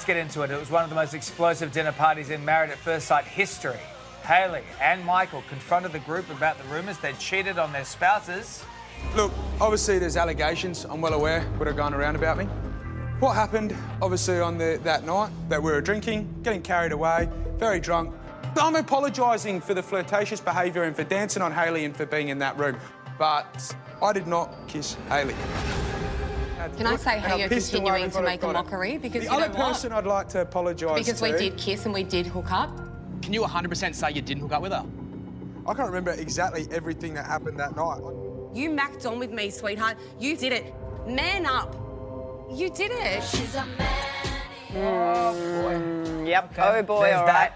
let's get into it. It was one of the most explosive dinner parties in Married at First Sight history. Hayley and Michael confronted the group about the rumours they'd cheated on their spouses. Look, obviously there's allegations. I'm well aware what are going around about me. What happened, obviously, on that night, that we were drinking, getting carried away, very drunk. I'm apologising for the flirtatious behaviour and for dancing on Hayley and for being in that room. But I did not kiss Hayley. Can I say how you're continuing to make a mockery? Because the other person I'd like to apologise to... Because we did kiss and we did hook up. Can you 100% say you didn't hook up with her? I can't remember exactly everything that happened that night. You macked on with me, sweetheart. You did it. Man up. You did it. She's a man. Yep. Okay. Oh boy, There's all right.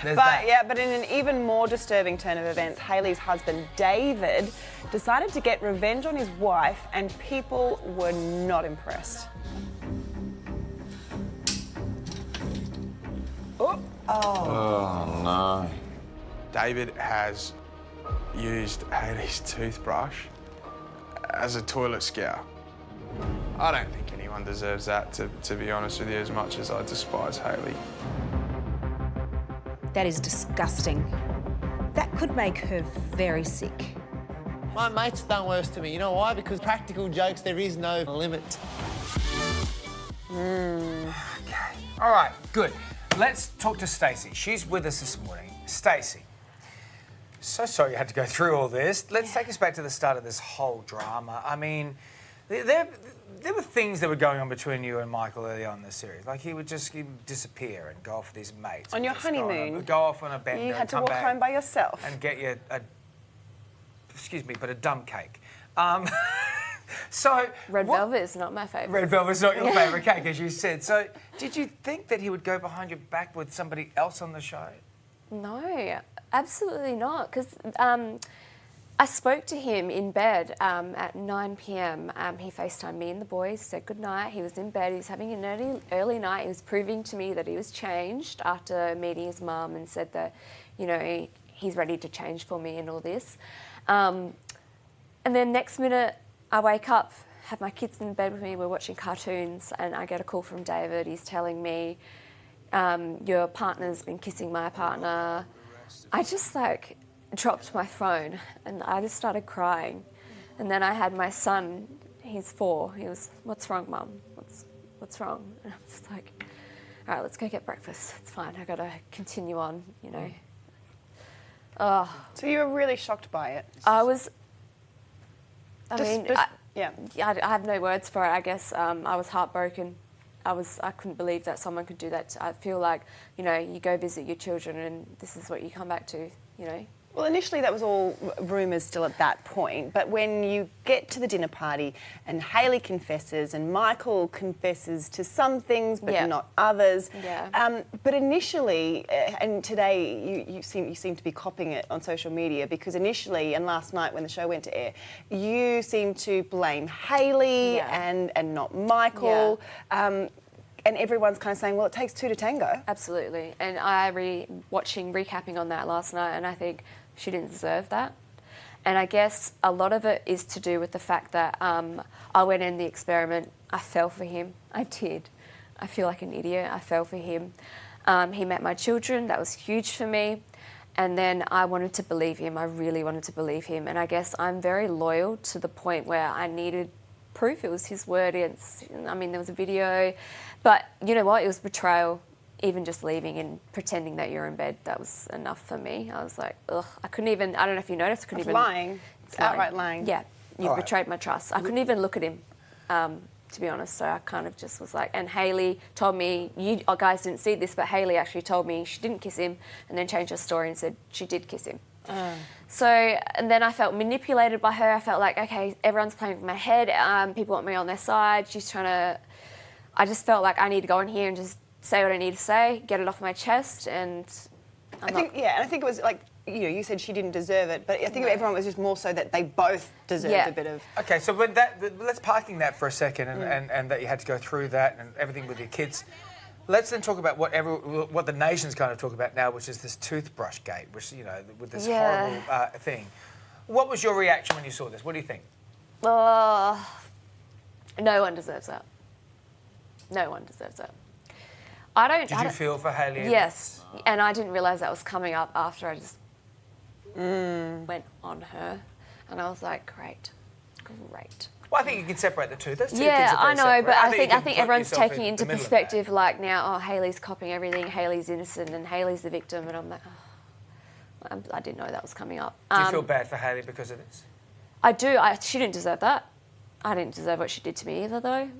that. But in an even more disturbing turn of events, Hayley's husband David decided to get revenge on his wife, and people were not impressed. Oh, no. David has used Hayley's toothbrush as a toilet scour. I don't think anyone deserves that, to be honest with you, as much as I despise Hayley. That is disgusting. That could make her very sick. My mate's done worse to me. You know why? Because practical jokes, there is no limit. Okay. All right, good. Let's talk to Stacey. She's with us this morning. Stacey, so sorry you had to go through all this. Let's take us back to the start of this whole drama. I mean, there were things that were going on between you and Michael early on in the series. Like he'd disappear and go off with his mates. On your honeymoon, go off on a bender. you had to walk home by yourself. And get you a dumb cake. So Red velvet is not my favourite. Red velvet's not your favourite cake, as you said. So, did you think that he would go behind your back with somebody else on the show? No, absolutely not. Because I spoke to him in bed at 9 p.m. He FaceTimed me and the boys, said goodnight. He was in bed. He was having an early night. He was proving to me that he was changed after meeting his mum and said that, you know, he's ready to change for me and all this. And then next minute, I wake up, have my kids in bed with me, we're watching cartoons, and I get a call from David. He's telling me, your partner's been kissing my partner. I just dropped my phone and I just started crying. And then I had my son, he's 4, he was, what's wrong, Mum? What's wrong? And I'm just like, all right, let's go get breakfast. It's fine, I gotta continue on, you know. Oh. So you were really shocked by it? I was... I have no words for it, I guess. I was heartbroken. I couldn't believe that someone could do that. I feel like, you know, you go visit your children and this is what you come back to, you know. Well, initially that was all rumours still at that point, but when you get to the dinner party and Hayley confesses and Michael confesses to some things but not others, but initially, and today you seem to be copying it on social media, because initially and last night when the show went to air, you seemed to blame Hayley and not Michael. And everyone's kind of saying, well, it takes 2 to tango. Absolutely. And recapping on that last night, and I think she didn't deserve that. And I guess a lot of it is to do with the fact that I went in the experiment, I fell for him. I did. I feel like an idiot. I fell for him. He met my children. That was huge for me. And then I wanted to believe him. I really wanted to believe him. And I guess I'm very loyal to the point where I needed proof. It was his word. I mean, there was a video. But you know what? It was betrayal. Even just leaving and pretending that you're in bed, that was enough for me. I was like, ugh. I couldn't even, I don't know if you noticed, I couldn't even... lying. It's outright lying. Yeah, you've betrayed my trust. I couldn't even look at him, to be honest. So I kind of just was like, and Hayley told me, you guys didn't see this, but Hayley actually told me she didn't kiss him and then changed her story and said she did kiss him. So, and then I felt manipulated by her. I felt like, okay, everyone's playing with my head. People want me on their side. She's trying to... I just felt like I need to go in here and just say what I need to say, get it off my chest, and I think it was like, you know, you said she didn't deserve it, but I think everyone was just more so that they both deserved a bit of... Okay, so let's parking that for a second and that you had to go through that and everything with your kids. Let's then talk about what the nation's kind of talking about now, which is this toothbrush gate, which, you know, with this horrible thing. What was your reaction when you saw this? What do you think? No one deserves that. No one deserves that. Did you feel for Hayley? Yes, and I didn't realise that was coming up after I just went on her, and I was like, great. Well, I think you can separate the two. Those two things Yeah, are very I know, separate. but I you think can put everyone's yourself taking in into the middle of perspective like now, oh, Hayley's copying everything, Hayley's innocent, and Hayley's the victim, and I'm like, oh, I didn't know that was coming up. that. Do you feel bad for Hayley because of this? I do. She didn't deserve that. I didn't deserve what she did to me either, though.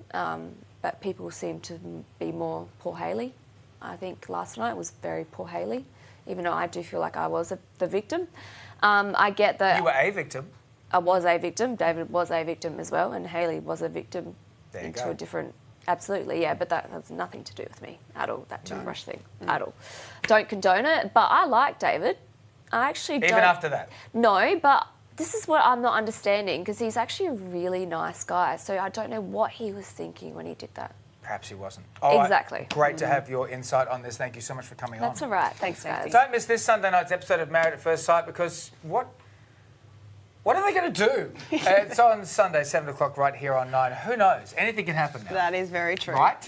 But people seem to be more poor Hayley. I think last night was very poor Hayley, even though I do feel like I was the victim. I get that. You were a victim. I was a victim. David was a victim as well, and Hayley was a victim There you into go. a different. Absolutely, yeah, but that has nothing to do with me at all. That toothbrush thing at all. Don't condone it, but I like David. I actually don't. Even after that? No, but this is what I'm not understanding because he's actually a really nice guy. So I don't know what he was thinking when he did that. Perhaps he wasn't. All right, Exactly. Great to have your insight on this. Thank you so much for coming That's on. all right. Thanks, guys. Don't miss this Sunday night's episode of Married at First Sight because what are they going to do? It's on Sunday, 7 o'clock right here on 9. Who knows? Anything can happen now. That is very true. Right?